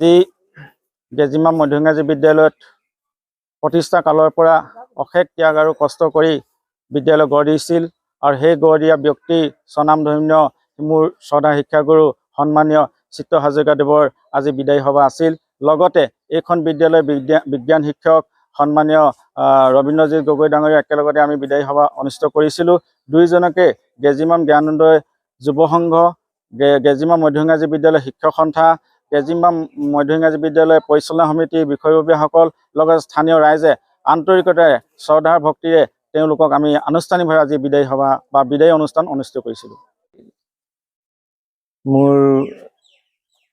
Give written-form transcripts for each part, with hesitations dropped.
যি গেজিমা মধ্য ইংৰাজী বিদ্যালয়ত প্ৰতিষ্ঠা কালৰ পৰা অশেষ ত্যাগ আৰু কষ্ট কৰি বিদ্যালয় গঢ় দিছিল আৰু সেই গঢ় দিয়া ব্যক্তি স্বনামধন্য মোৰ শ্ৰদ্ধা শিক্ষাগুৰু সন্মানীয় চিত্ৰ হাজৰিকাদেৱৰ আজি বিদায় সভা আছিল। লগতে এইখন বিদ্যালয়ৰ বিজ্ঞান শিক্ষক সন্মানীয় ৰবীন্দ্ৰজিৎ গগৈ ডাঙৰীয়া একেলগতে আমি বিদায় সভা অনুষ্ঠিত কৰিছিলোঁ। দুইজনকে গেজিমাম জ্ঞানোদয় যুৱ সংঘ, গেজিমা মধ্য ইংৰাজী বিদ্যালয় শিক্ষক সন্থা, গেজিমা মধ্য ইংৰাজী বিদ্যালয় পৰিচালনা সমিতিৰ বিষয়ববীয়াসকল লগতে স্থানীয় ৰাইজে আন্তৰিকতাৰে শ্ৰদ্ধাৰ ভক্তিৰে তেওঁলোকক আমি আনুষ্ঠানিকভাৱে আজি বিদায় সভা বা বিদায় অনুষ্ঠান অনুষ্ঠিত কৰিছিলোঁ। মোৰ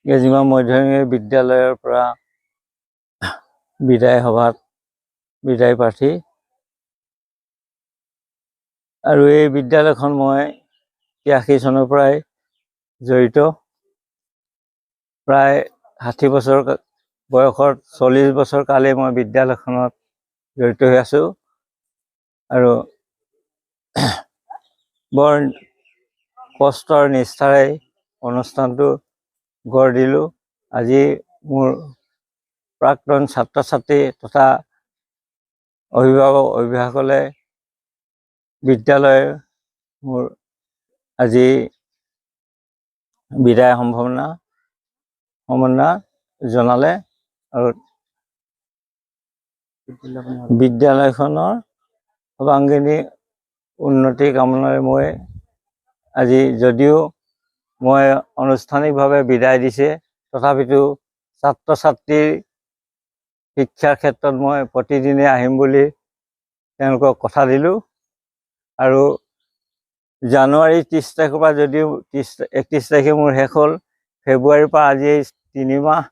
গেজিমা মধ্য ইংৰাজী বিদ্যালয়ৰ পৰা বিদায় সভাত বিদায় প্ৰাৰ্থী আৰু এই বিদ্যালয়খন মই 83 চনৰ পৰাই জড়িত। প্ৰায় 60 বছৰ বয়সত 40 বছৰ কালেই মই বিদ্যালয়খনত জড়িত হৈ আছোঁ আৰু বৰ কষ্টৰ নিষ্ঠাৰে অনুষ্ঠানটো গঢ় দিলোঁ। আজি মোৰ প্ৰাক্তন ছাত্ৰ ছাত্ৰী তথা অভিভাৱকসকলে বিদ্যালয়ৰ মোৰ আজি বিদায় সম্বৰ্ধনা জনালে আৰু বিদ্যালয়খনৰ সৰ্বাংগীন উন্নতি কামনাৰে মই আজি যদিও মই আনুষ্ঠানিকভাৱে বিদায় দিছে তথাপিতো ছাত্ৰ ছাত্ৰীৰ শিক্ষাৰ ক্ষেত্ৰত মই প্ৰতিদিনে আহিম বুলি তেওঁলোকক কথা দিলোঁ আৰু জানুৱাৰী 30 তাৰিখৰ পৰা যদিও 31 তাৰিখে মোৰ শেষ হ'ল, ফেব্ৰুৱাৰীৰ পৰা আজি 3 মাহ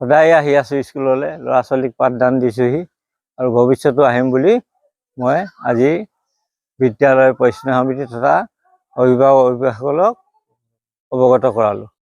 সদায় আহি আছোঁ স্কুললৈ, ল'ৰা ছোৱালীক পাঠদান দিছোঁহি আৰু ভৱিষ্যতো আহিম বুলি মই আজি বিদ্যালয়ৰ পৰিচালনা সমিতি তথা অভিভাৱকসকলক অৱগত কৰালোঁ।